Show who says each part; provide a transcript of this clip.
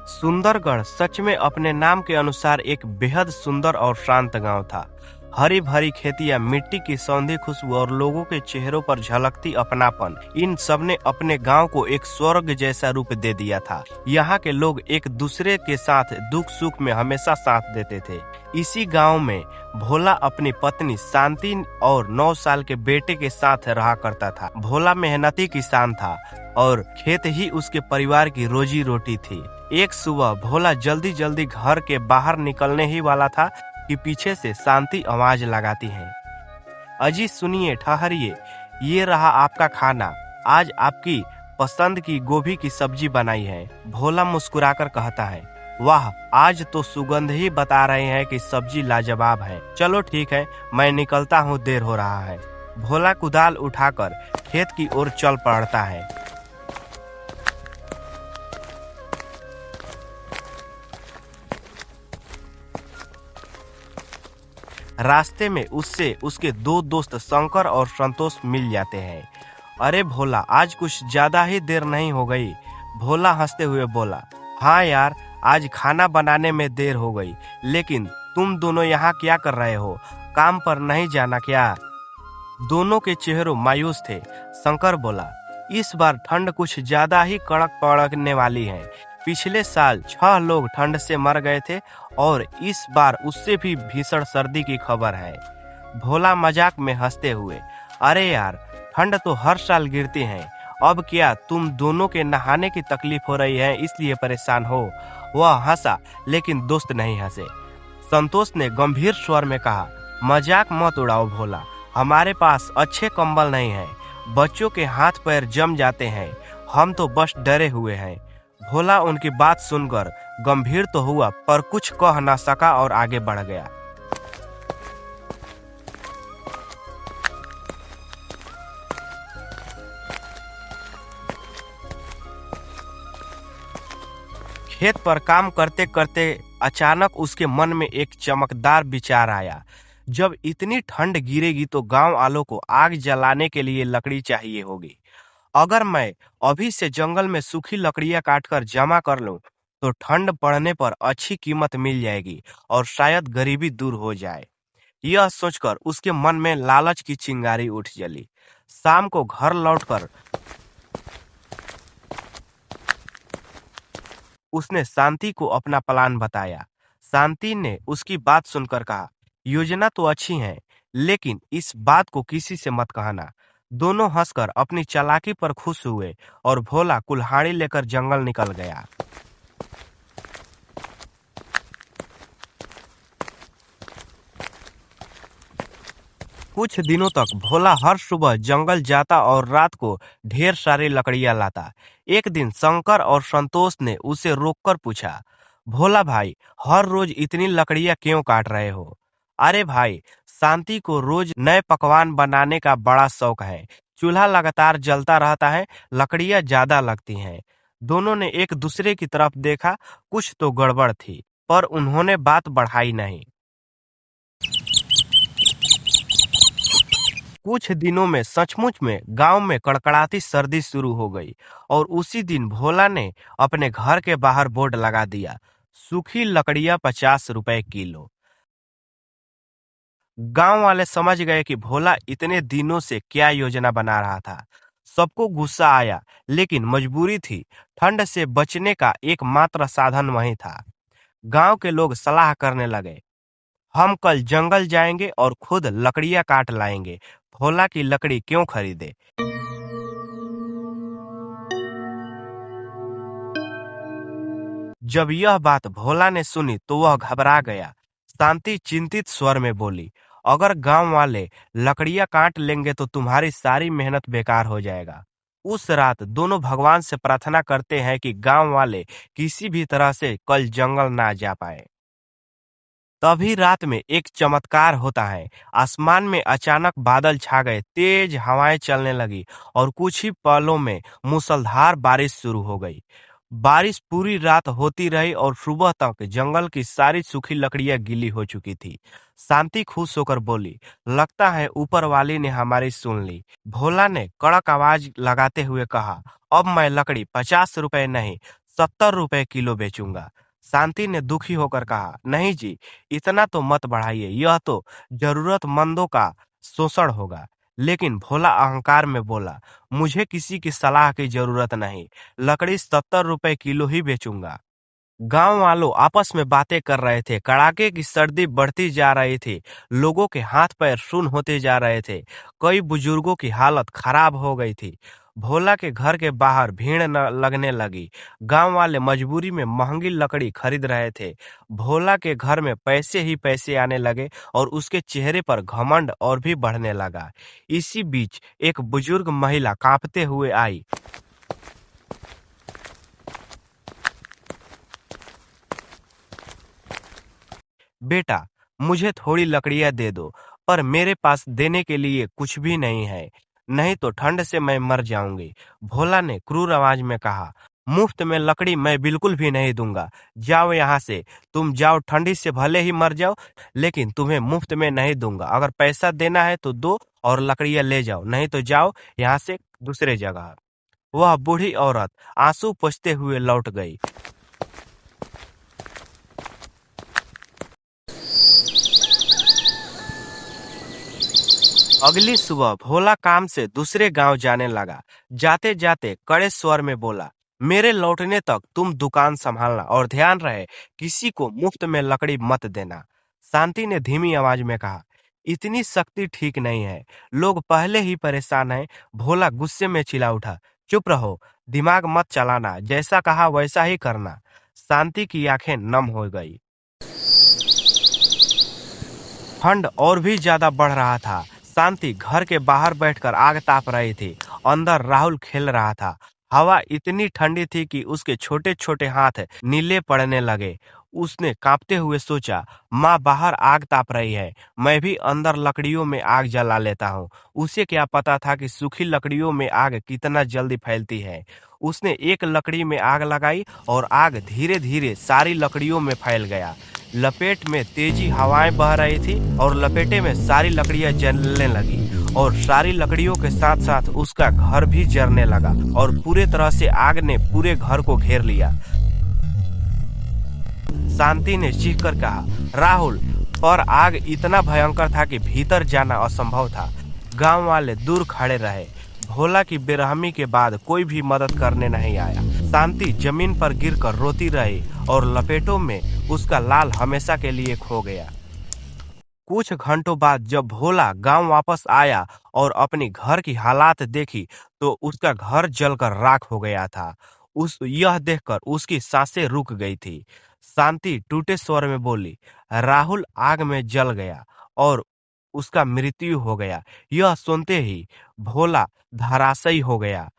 Speaker 1: सुंदरगढ़ सच में अपने नाम के अनुसार एक बेहद सुंदर और शांत गांव था। हरी भरी खेतियां, मिट्टी की सौंधी खुशबू और लोगों के चेहरों पर झलकती अपनापन, इन सब ने अपने गांव को एक स्वर्ग जैसा रूप दे दिया था। यहाँ के लोग एक दूसरे के साथ दुख सुख में हमेशा साथ देते थे। इसी गांव में भोला अपनी पत्नी शांति और 9 साल के बेटे के साथ रहा करता था। भोला मेहनती किसान था और खेत ही उसके परिवार की रोजी रोटी थी। एक सुबह भोला जल्दी जल्दी घर के बाहर निकलने ही वाला था कि पीछे से शांति आवाज लगाती है। अजी सुनिए, ठहरिए, ये रहा आपका खाना। आज आपकी पसंद की गोभी की सब्जी बनाई है। भोला मुस्कुराकर कहता है, वाह, आज तो सुगंध ही बता रहे हैं कि सब्जी लाजवाब है। चलो ठीक है, मैं निकलता हूँ, देर हो रहा है। भोला कुदाल उठाकर खेत की ओर चल पड़ता है। रास्ते में उससे उसके 2 दोस्त शंकर और संतोष मिल जाते हैं। अरे भोला, आज कुछ ज्यादा ही देर नहीं हो गई? भोला हंसते हुए बोला, हाँ यार, आज खाना बनाने में देर हो गई, लेकिन तुम दोनों यहाँ क्या कर रहे हो? काम पर नहीं जाना क्या? दोनों के चेहरों मायूस थे। शंकर बोला, इस बार ठंड कुछ ज्यादा ही कड़क पड़ने वाली है। पिछले साल 6 लोग ठंड से मर गए थे और इस बार उससे भी भीषण सर्दी की खबर है। भोला मजाक में हंसते हुए, अरे यार, ठंड तो हर साल गिरती है। अब क्या तुम दोनों के नहाने की तकलीफ हो रही है, इसलिए परेशान हो? वह हंसा, लेकिन दोस्त नहीं हंसे। संतोष ने गंभीर स्वर में कहा, मजाक मत उड़ाओ भोला, हमारे पास अच्छे कंबल नहीं है। बच्चों के हाथ पैर जम जाते हैं, हम तो बस डरे हुए हैं। भोला उनकी बात सुनकर गंभीर तो हुआ, पर कुछ कह न सका और आगे बढ़ गया। खेत पर काम करते करते अचानक उसके मन में एक चमकदार विचार आया। जब इतनी ठंड गिरेगी तो गांव वालों को आग जलाने के लिए लकड़ी चाहिए होगी। अगर मैं अभी से जंगल में सूखी लकड़ियां काटकर जमा कर लूं, तो ठंड पड़ने पर अच्छी कीमत मिल जाएगी और शायद गरीबी दूर हो जाए। यह सोचकर उसके मन में लालच की चिंगारी उठ जली। शाम को घर लौटकर उसने शांति को अपना प्लान बताया। शांति ने उसकी बात सुनकर कहा, योजना तो अच्छी है, लेकिन इस बात को किसी से मत कहना। दोनों हंसकर अपनी चालाकी पर खुश हुए और भोला कुल्हाड़ी लेकर जंगल निकल गया। कुछ दिनों तक भोला हर सुबह जंगल जाता और रात को ढेर सारी लकड़ियां लाता। एक दिन शंकर और संतोष ने उसे रोककर पूछा, भोला भाई, हर रोज इतनी लकड़ियां क्यों काट रहे हो? अरे भाई, शांति को रोज नए पकवान बनाने का बड़ा शौक है। चूल्हा लगातार जलता रहता है, लकड़ियां ज्यादा लगती हैं। दोनों ने एक दूसरे की तरफ देखा। कुछ तो गड़बड़ थी, पर उन्होंने बात बढ़ाई नहीं। कुछ दिनों में सचमुच में गांव में कड़कड़ाती सर्दी शुरू हो गई और उसी दिन भोला ने अपने घर के बाहर बोर्ड लगा दिया, सूखी लकड़ियां 50 रुपए किलो। गांव वाले समझ गए कि भोला इतने दिनों से क्या योजना बना रहा था। सबको गुस्सा आया, लेकिन मजबूरी थी। ठंड से बचने का एकमात्र साधन वही था। गांव के लोग सलाह करने लगे, हम कल जंगल जाएंगे और खुद लकड़ियां काट लाएंगे। भोला की लकड़ी क्यों खरीदे? जब यह बात भोला ने सुनी तो वह घबरा गया। शांति चिंतित स्वर में बोली, अगर गांव वाले लकड़ियां काट लेंगे तो तुम्हारी सारी मेहनत बेकार हो जाएगा। उस रात दोनों भगवान से प्रार्थना करते हैं कि गांव वाले किसी भी तरह से कल जंगल ना जा पाए। तभी रात में एक चमत्कार होता है। आसमान में अचानक बादल छा गए, तेज हवाएं चलने लगी और कुछ ही पलों में मूसलाधार बारिश शुरू हो गई। बारिश पूरी रात होती रही और सुबह तक जंगल की सारी सूखी लकड़ियां गीली हो चुकी थी। शांति खुश होकर बोली, लगता है ऊपर वाली ने हमारी सुन ली। भोला ने कड़क आवाज लगाते हुए कहा, अब मैं लकड़ी 50 रुपए नहीं, ₹70 किलो बेचूंगा। शांति ने दुखी होकर कहा, नहीं जी, इतना तो मत बढ़ाइए, यह तो जरूरतमंदों का शोषण होगा। लेकिन भोला अहंकार में बोला, मुझे किसी की सलाह की जरूरत नहीं, लकड़ी ₹70 किलो ही बेचूंगा। गांव वालों आपस में बातें कर रहे थे। कड़ाके की सर्दी बढ़ती जा रही थी। लोगों के हाथ पैर सुन्न होते जा रहे थे। कई बुजुर्गों की हालत खराब हो गई थी। भोला के घर के बाहर भीड़ न लगने लगी। गांव वाले मजबूरी में महंगी लकड़ी खरीद रहे थे। भोला के घर में पैसे ही पैसे आने लगे और उसके चेहरे पर घमंड और भी बढ़ने लगा। इसी बीच एक बुजुर्ग महिला कांपते हुए आई। बेटा, मुझे थोड़ी लकड़ियां दे दो, पर मेरे पास देने के लिए कुछ भी नहीं है, नहीं तो ठंड से मैं मर जाऊंगी। भोला ने क्रूर आवाज में कहा, मुफ्त में लकड़ी मैं बिल्कुल भी नहीं दूंगा। जाओ यहाँ से। तुम जाओ, ठंडी से भले ही मर जाओ, लेकिन तुम्हें मुफ्त में नहीं दूंगा। अगर पैसा देना है तो दो और लकड़ियां ले जाओ, नहीं तो जाओ यहाँ से दूसरे जगह। वह बूढ़ी औरत आंसू पोंछते हुए लौट गई। अगली सुबह भोला काम से दूसरे गांव जाने लगा। जाते जाते कड़े स्वर में बोला, मेरे लौटने तक तुम दुकान संभालना और ध्यान रहे किसी को मुफ्त में लकड़ी मत देना। शांति ने धीमी आवाज में कहा, इतनी सख्ती ठीक नहीं है, लोग पहले ही परेशान हैं। भोला गुस्से में चिल्ला उठा, चुप रहो, दिमाग मत चलाना, जैसा कहा वैसा ही करना। शांति की आंखें नम हो गई। ठंड और भी ज्यादा बढ़ रहा था। शांति घर के बाहर बैठकर आग ताप रही थी। अंदर राहुल खेल रहा था। हवा इतनी ठंडी थी कि उसके छोटे छोटे हाथ नीले पड़ने लगे। उसने कांपते हुए सोचा, माँ बाहर आग ताप रही है, मैं भी अंदर लकड़ियों में आग जला लेता हूँ। उसे क्या पता था कि सूखी लकड़ियों में आग कितना जल्दी फैलती है। उसने एक लकड़ी में आग लगाई और आग धीरे धीरे सारी लकड़ियों में फैल गया। लपेट में तेजी हवाएं बह रही थी और लपेटे में सारी लकड़ियां जलने लगी और सारी लकड़ियों के साथ साथ उसका घर भी जलने लगा और पूरे तरह से आग ने पूरे घर को घेर लिया। शांति ने चीख कर कहा, राहुल! पर आग इतना भयंकर था कि भीतर जाना असंभव था। गांव वाले दूर खड़े रहे। भोला की बेरहमी के बाद कोई भी मदद करने नहीं आया। शांति जमीन पर गिरकर रोती रही और लपेटों में उसका लाल हमेशा के लिए खो गया। कुछ घंटों बाद जब भोला गांव वापस आया और अपनी घर की हालात देखी तो उसका घर जलकर राख हो गया था। उस यह देखकर उसकी सांसें रुक गई थी। शांति टूटे स्वर में बोली, राहुल आग में जल गया और उसका मृत्यु हो गया। यह सुनते ही भोला धराशायी हो गया।